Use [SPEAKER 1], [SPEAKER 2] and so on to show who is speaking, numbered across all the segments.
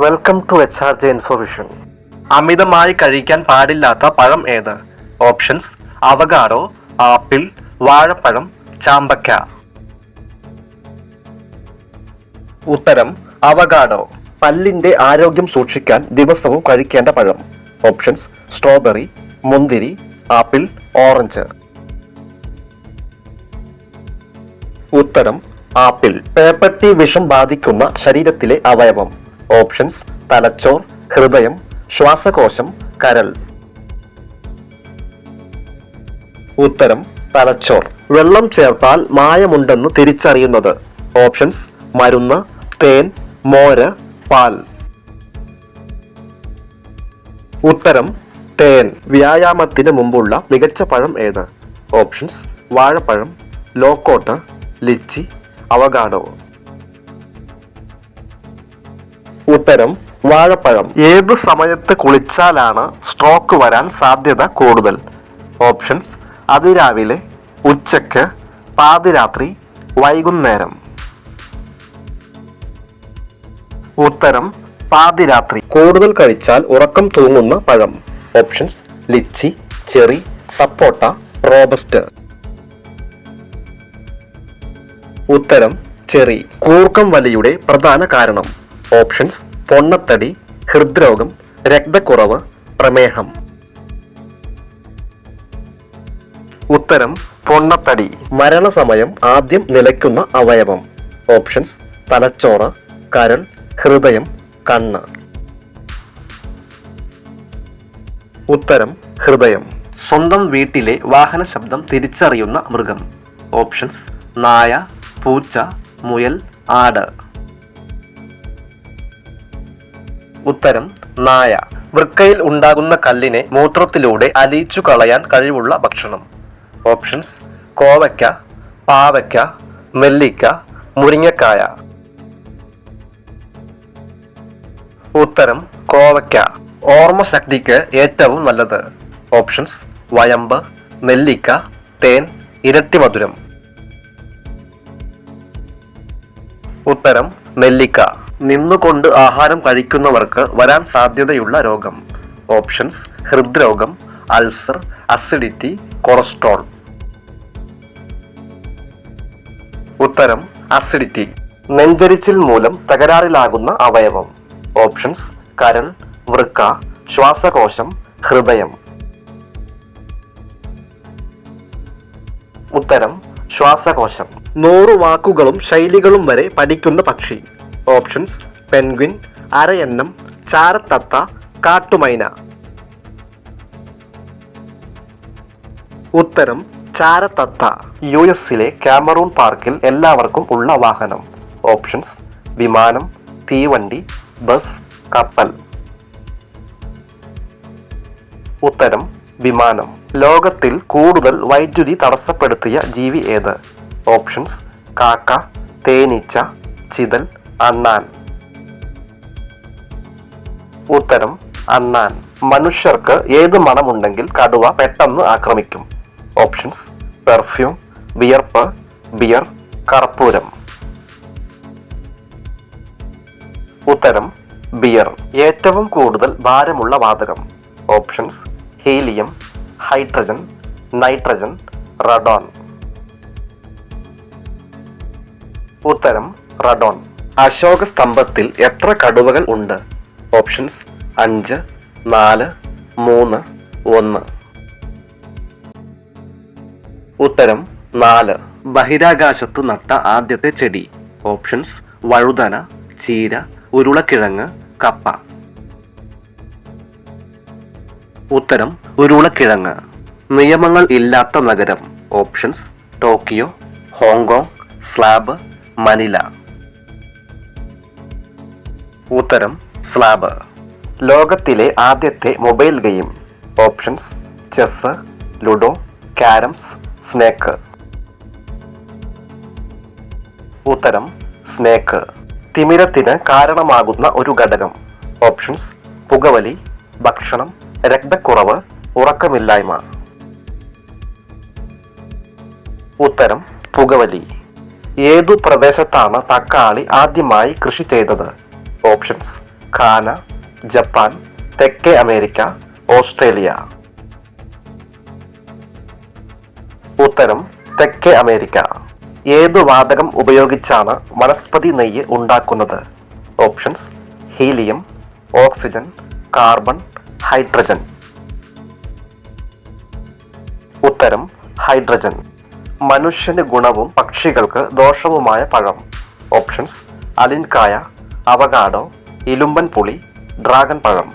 [SPEAKER 1] Welcome to HRJ ഇൻഫോവിഷൻ. അമിതമായി കഴിക്കാൻ പാടില്ലാത്ത പഴം ഏത്? ഓപ്ഷൻസ്: അവകാഡോ, ആപ്പിൾ, വാഴപ്പഴം, ചാമ്പക്ക. ഉത്തരം: അവകാഡോ. പല്ലിന്റെ ആരോഗ്യം സൂക്ഷിക്കാൻ ദിവസവും കഴിക്കേണ്ട പഴം. ഓപ്ഷൻസ്: സ്ട്രോബെറി, മുന്തിരി, ആപ്പിൾ, ഓറഞ്ച്. ഉത്തരം: ആപ്പിൾ. പേപ്പട്ടി വിഷം ബാധിക്കുന്ന ശരീരത്തിലെ അവയവം. ഓപ്ഷൻസ്: തലച്ചോർ, ഹൃദയം, ശ്വാസകോശം, കരൾ. ഉത്തരം: തലച്ചോർ. വെള്ളം ചേർത്താൽ മായമുണ്ടെന്ന് തിരിച്ചറിയുന്നത്. ഓപ്ഷൻസ്: മരുന്ന്, തേൻ, മോര്, പാൽ. ഉത്തരം: തേൻ. വ്യായാമത്തിന് മുമ്പുള്ള മികച്ച പഴം ഏത്? ഓപ്ഷൻസ്: വാഴപ്പഴം, ലോക്കോട്ട്, ലിച്ചി, അവകാഡോ. ഉത്തരം: വാഴപ്പഴം. ഏതു സമയത്ത് കുളിച്ചാലാണ് സ്ട്രോക്ക് വരാൻ സാധ്യത കൂടുതൽ? ഓപ്ഷൻസ്: അതിരാവിലെ, ഉച്ചയ്ക്ക്, പാതിരാത്രി, വൈകുന്നേരം. ഉത്തരം: പാതിരാത്രി. കൂടുതൽ കഴിച്ചാൽ ഉറക്കം തൂങ്ങുന്ന പഴം. ഓപ്ഷൻസ്: ലിച്ചി, ചെറി, സപ്പോട്ട, റോബസ്റ്റ്. ഉത്തരം: ചെറി. കൂർക്കം വലിയുടെ പ്രധാന കാരണം. ഓപ്ഷൻസ്: പൊണ്ണത്തടി, ഹൃദ്രോഗം, രക്തക്കുറവ്, പ്രമേഹം. ഉത്തരം: പൊണ്ണത്തടി. മരണസമയം ആദ്യം നിലയ്ക്കുന്ന അവയവം. ഓപ്ഷൻസ്: തലച്ചോറ്, കരൾ, ഹൃദയം, കണ്ണ്. ഉത്തരം: ഹൃദയം. സ്വന്തം വീട്ടിലെ വാഹന ശബ്ദം തിരിച്ചറിയുന്ന മൃഗം. ഓപ്ഷൻസ്: നായ, പൂച്ച, മുയൽ, ആട്. ഉത്തരം: നായ. വൃക്കയിൽ ഉണ്ടാകുന്ന കല്ലിനെ മൂത്രത്തിലൂടെ അലിയിച്ചു കളയാൻ കഴിവുള്ള ഭക്ഷണം. ഓപ്ഷൻസ്: കോവയ്ക്ക, പാവയ്ക്ക, നെല്ലിക്ക, മുരിങ്ങക്കായ. ഉത്തരം: കോവയ്ക്ക. ഓർമ്മശക്തിക്ക് ഏറ്റവും നല്ലത്. ഓപ്ഷൻസ്: വയമ്പ്, നെല്ലിക്ക, തേൻ, ഇരട്ടിമധുരം. ഉത്തരം: നെല്ലിക്ക. നിന്നുകൊണ്ട് ആഹാരം കഴിക്കുന്നവർക്ക് വരാൻ സാധ്യതയുള്ള രോഗം. ഓപ്ഷൻസ്: ഹൃദ്രോഗം, അൾസർ, അസിഡിറ്റി, കൊളസ്ട്രോൾ. ഉത്തരം: അസിഡിറ്റി. നെഞ്ചരിച്ചിൽ മൂലം തകരാറിലാകുന്ന അവയവം. ഓപ്ഷൻസ്: കരൾ, വൃക്ക, ശ്വാസകോശം, ഹൃദയം. ഉത്തരം: ശ്വാസകോശം. 100 വാക്കുകളും ശൈലികളും വരെ പഠിക്കുന്ന പക്ഷി. ഓപ്ഷൻസ്: പെൻഗ്വിൻ, അരയന്നം, ചാരത്തത്ത, കാട്ടുമൈന. ഉത്തരം: ചാരത്തത്ത. US-ലെ കാമറൂൺ പാർക്കിൽ എല്ലാവർക്കും ഉള്ള വാഹനം. ഓപ്ഷൻസ്: വിമാനം, തീവണ്ടി, ബസ്, കപ്പൽ. ഉത്തരം: വിമാനം. ലോകത്തിൽ കൂടുതൽ വൈദ്യുതി തടസ്സപ്പെടുത്തിയ ജീവി ഏത്? ഓപ്ഷൻസ്: കാക്ക, തേനീച്ച, ചിതൽ, അണ്ണാൻ. ഉത്തരം: അണ്ണാൻ. മനുഷ്യർക്ക് ഏത് മണമുണ്ടെങ്കിൽ കടുവ പെട്ടെന്ന് ആക്രമിക്കും? ഓപ്ഷൻസ്: പെർഫ്യൂം, വിയർപ്പ്, ബിയർ, കർപ്പൂരം. ഉത്തരം: ബിയർ. ഏറ്റവും കൂടുതൽ ഭാരമുള്ള വാതകം. Options: helium, hydrogen, nitrogen, radon. ഉത്തരം: റഡോൺ. അശോക സ്തംഭത്തിൽ എത്ര കടുവകൾ ഉണ്ട്? ഓപ്ഷൻസ്: 5, 4, 3, 1. ഉത്തരം: 4. ബഹിരാകാശത്ത് നട്ട ആദ്യത്തെ ചെടി. ഓപ്ഷൻസ്: വഴുതന, ചീര, ഉരുളക്കിഴങ്ങ്, കപ്പ. ഉത്തരം: ഉരുളക്കിഴങ്ങ്. നിയമങ്ങൾ ഇല്ലാത്ത നഗരം. Options: Tokyo, Hong Kong, slab, Manila. ഉത്തരം: സ്ലാബ്. ലോകത്തിലെ ആദ്യത്തെ mobile game. Options: chess, ludo, carroms, snake. ഉത്തരം: സ്നേക്ക്. തിമിരത്തിന് കാരണമാകുന്ന ഒരു ഘടകം. ഓപ്ഷൻസ്: പുകവലി, ഭക്ഷണം, രക്തക്കുറവ്, ഉറക്കമില്ലായ്മ. ഉത്തരം: പുകവലി. ഏതു പ്രദേശത്താണ് തക്കാളി ആദ്യമായി കൃഷി ചെയ്തത്? ഓപ്ഷൻസ്: ഘാന, ജപ്പാൻ, തെക്കേ അമേരിക്ക, ഓസ്ട്രേലിയ. ഉത്തരം തെക്കേ അമേരിക്ക. ഏതു വാതകം ഉപയോഗിച്ചാണ് വനസ്പതി നെയ്യ് ഉണ്ടാക്കുന്നത്? Options: helium, oxygen, carbon, hydrogen. ഉത്തരം ഹൈഡ്രജൻ. മനുഷ്യന് ഗുണവും പക്ഷികൾക്ക് ദോഷവുമായ പഴം? ഓപ്ഷൻസ്: അലിൻകായ, അവകാഡോ, ഇലുമ്പൻ പുളി, ഡ്രാഗൺ പഴം.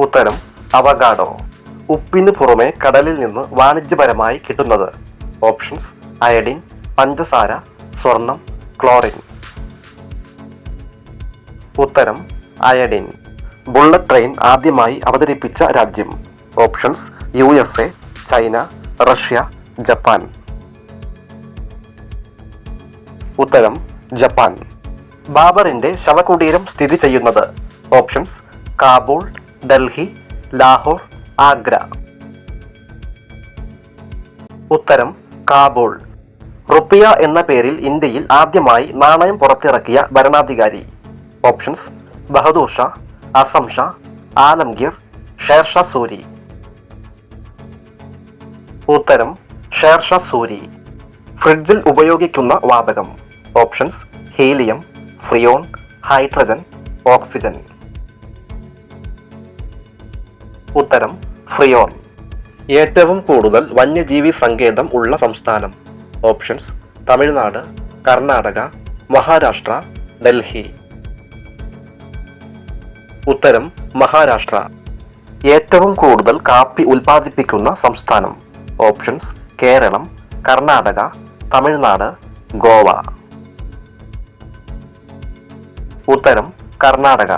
[SPEAKER 1] ഉത്തരം അവകാഡോ. ഉപ്പിന് പുറമെ കടലിൽ നിന്ന് വാണിജ്യപരമായി കിട്ടുന്നത്? ഓപ്ഷൻസ്: അയഡിൻ, പഞ്ചസാര, സ്വർണം, ക്ലോറിൻ. ഉത്തരം അയഡിൻ. ബുള്ളറ്റ് ട്രെയിൻ ആദ്യമായി അവതരിപ്പിച്ച രാജ്യം? Options: USA, China, Russia, Japan. ഉത്തരം ജപ്പാൻ. ബാബറിന്റെ ശവകുടീരം സ്ഥിതി ചെയ്യുന്നത്? ഓപ്ഷൻസ്: കാബൂൾ, ഡൽഹി, ലാഹോർ, ആഗ്ര. ഉത്തരം കാബൂൾ. റുപ്പിയ എന്ന പേരിൽ ഇന്ത്യയിൽ ആദ്യമായി നാണയം പുറത്തിറക്കിയ ഭരണാധികാരി? ഓപ്ഷൻസ്: ബഹദൂർ ഷാ, അസം ഷാ, ആലംഗീർ, ഷേർഷാ സൂരി. ഉത്തരം ഷേർഷാ സൂരി. ഫ്രിഡ്ജിൽ ഉപയോഗിക്കുന്ന വാതകം? Options: helium, freon, hydrogen, oxygen. ഉത്തരം ഫ്രിയോൺ. ഏറ്റവും കൂടുതൽ വന്യജീവി സങ്കേതം ഉള്ള സംസ്ഥാനം? ഓപ്ഷൻസ്: തമിഴ്നാട്, കർണാടക, മഹാരാഷ്ട്ര, ഡൽഹി. ഉത്തരം മഹാരാഷ്ട്ര. ഏറ്റവും കൂടുതൽ കാപ്പി ഉൽപ്പാദിപ്പിക്കുന്ന സംസ്ഥാനം? ഓപ്ഷൻസ്: കേരളം, കർണാടക, തമിഴ്നാട്, ഗോവ. ഉത്തരം കർണാടക.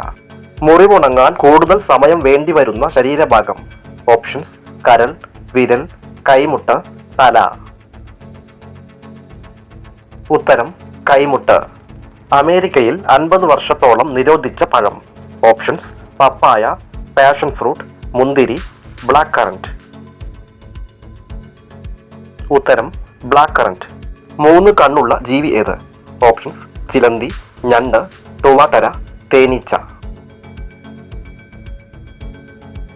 [SPEAKER 1] മുറിവുണങ്ങാൻ കൂടുതൽ സമയം വേണ്ടിവരുന്ന ശരീരഭാഗം? ഓപ്ഷൻസ്: കരൾ, വിരൽ, കൈമുട്ട്, തല. ഉത്തരം കൈമുട്ട്. അമേരിക്കയിൽ 50 വർഷത്തോളം നിരോധിച്ച പഴം? ഓപ്ഷൻസ്: പപ്പായ, പാഷൻ ഫ്രൂട്ട്, മുന്തിരി, ബ്ലാക്ക് കറന്റ്. ഉത്തരം ബ്ലാക്ക് കറന്റ്. 3 കണ്ണുള്ള ജീവി ഏത്? ഓപ്ഷൻസ്: ചിലന്തി, ഞണ്ട്, തുവാട്ടര, തേനീച്ച.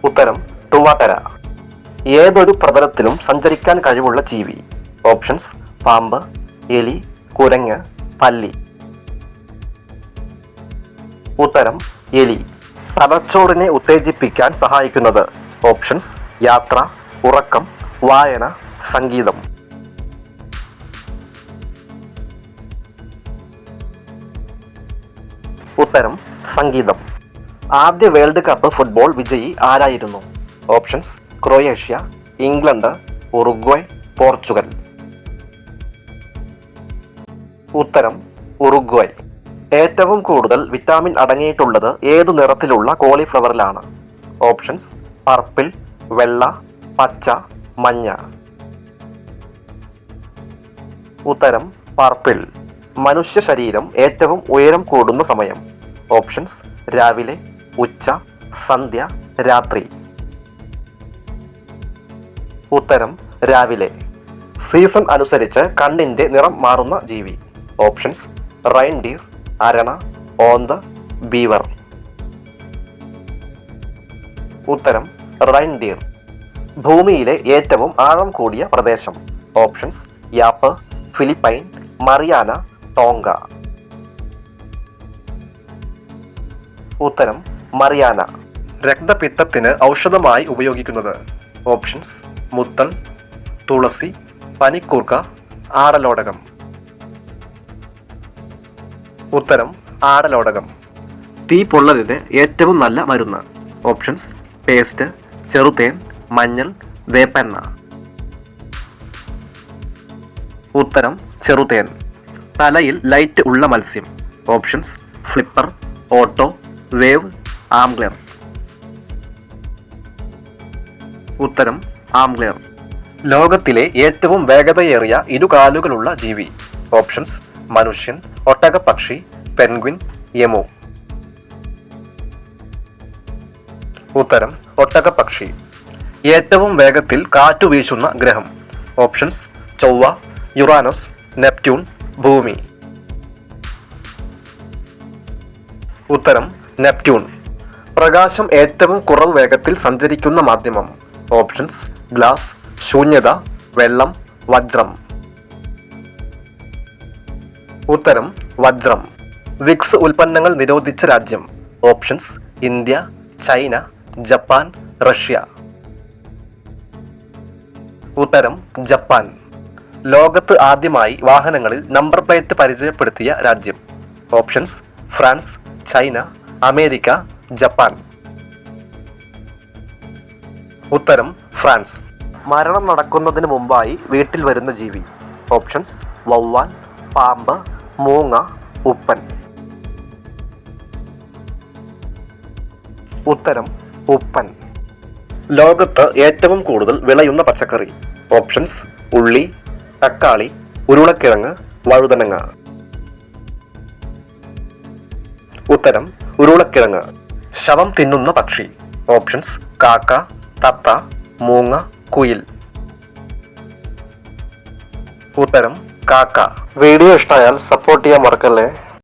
[SPEAKER 1] ഉത്തരം തുവാട്ടര. ഏതൊരു പ്രതലത്തിലും സഞ്ചരിക്കാൻ കഴിവുള്ള ജീവി? ഓപ്ഷൻസ്: പാമ്പ്, എലി, കുരങ്ങ്, പല്ലി. ഉത്തരം എലി. തലച്ചോറിനെ ഉത്തേജിപ്പിക്കാൻ സഹായിക്കുന്നത്? ഓപ്ഷൻസ്: യാത്ര, ഉറക്കം, വായന, സംഗീതം. ഉത്തരം സംഗീതം. ആദ്യ വേൾഡ് കപ്പ് ഫുട്ബോൾ വിജയി ആരായിരുന്നു? Options: Croatia, England, Uruguay, Portugal. ഉത്തരം ഉറുഗ്വേ. ഏറ്റവും കൂടുതൽ വിറ്റാമിൻ അടങ്ങിയിട്ടുള്ളത് ഏതു നിറത്തിലുള്ള കോളിഫ്ലവറിലാണ്? ഓപ്ഷൻസ്: പർപ്പിൾ, വെള്ള, പച്ച, മഞ്ഞ. ഉത്തരം പർപ്പിൾ. മനുഷ്യ ശരീരം ഏറ്റവും ഉയരം കൂടുന്ന സമയം? ഓപ്ഷൻസ്: രാവിലെ, ഉച്ച, സന്ധ്യ, രാത്രി. ഉത്തരം രാവിലെ. സീസൺ അനുസരിച്ച് കണ്ണിന്റെ നിറം മാറുന്ന ജീവി? ഓപ്ഷൻസ്: റൈൻഡിയർ, അരണ, ഓന്ത്, ബീവർ. ഉത്തരം റൈൻഡിയർ. ഭൂമിയിലെ ഏറ്റവും ആഴം കൂടിയ പ്രദേശം? Options: Yap, Philippine, Mariana, Tonga. ഉത്തരം മറിയാന. രക്തപിത്തത്തിന് ഔഷധമായി ഉപയോഗിക്കുന്നത്? ഓപ്ഷൻസ്: മുത്തൽ, തുളസി, പനിക്കൂർക്ക, ആടലോടകം. ഉത്തരം ആടലോടകം. തീ പൊള്ളലിന് ഏറ്റവും നല്ല മരുന്ന്? ഓപ്ഷൻസ്: പേസ്റ്റ്, ചെറുതേൻ, മഞ്ഞൾ, വേപ്പെണ്ണ. ഉത്തരം ചെറുതേൻ. തലയിൽ ലൈറ്റ് ഉള്ള മത്സ്യം? Options: flipper, auto, wave, angler. ഉത്തരം ആംഗ്ലർ. ലോകത്തിലെ ഏറ്റവും വേഗതയേറിയ ഇരുകാലുകളുള്ള ജീവി? ഓപ്ഷൻസ്: മനുഷ്യൻ, ഒട്ടകപ്പക്ഷി, പെൻഗ്വിൻ, യമു. ഉത്തരം ഒട്ടകപ്പക്ഷി. ഏറ്റവും വേഗത്തിൽ കാറ്റു വീശുന്ന ഗ്രഹം? ഓപ്ഷൻസ്: ചൊവ്വ, യുറാനസ്, നെപ്റ്റ്യൂൺ, ഭൂമി. ഉത്തരം നെപ്റ്റ്യൂൺ. പ്രകാശം ഏറ്റവും കുറവ് വേഗത്തിൽ സഞ്ചരിക്കുന്ന മാധ്യമം. ഓപ്ഷൻസ്: ഗ്ലാസ്, ശൂന്യത, വെള്ളം, വജ്രം. ഉത്തരം വജ്രം. വിക്സ് ഉൽപ്പന്നങ്ങൾ നിരോധിച്ച രാജ്യം. Options: India, China, Japan, Russia. ഉത്തരം ജപ്പാൻ. ലോകത്ത് ആദ്യമായി വാഹനങ്ങളിൽ നമ്പർ പ്ലേറ്റ് പരിചയപ്പെടുത്തിയ രാജ്യം. Options: France, China, America, Japan. ഉത്തരം ഫ്രാൻസ്. മരണം നടക്കുന്നതിന് മുമ്പായി വീട്ടിൽ വരുന്ന ജീവി. ഓപ്ഷൻസ്: വവ്വാൽ, പാമ്പ്, മൂങ്ങ, ഉപ്പൻ. ഉത്തരം ഉപ്പൻ. ലോകത്ത് ഏറ്റവും കൂടുതൽ വിളയുന്ന പച്ചക്കറി. ഓപ്ഷൻസ്: ഉള്ളി, തക്കാളി, ഉരുളക്കിഴങ്ങ്, വഴുതനങ്ങ. ഉത്തരം ഉരുളക്കിഴങ്ങ്. ശവം തിന്നുന്ന പക്ഷി. ഓപ്ഷൻസ്: കാക്ക, തത്ത, മൂങ്ങ, കുയിൽ. ഉത്തരം കാക്ക. വീഡിയോ ഇഷ്ടമായാൽ സപ്പോർട്ട് ചെയ്യാൻ മറക്കല്ലേ.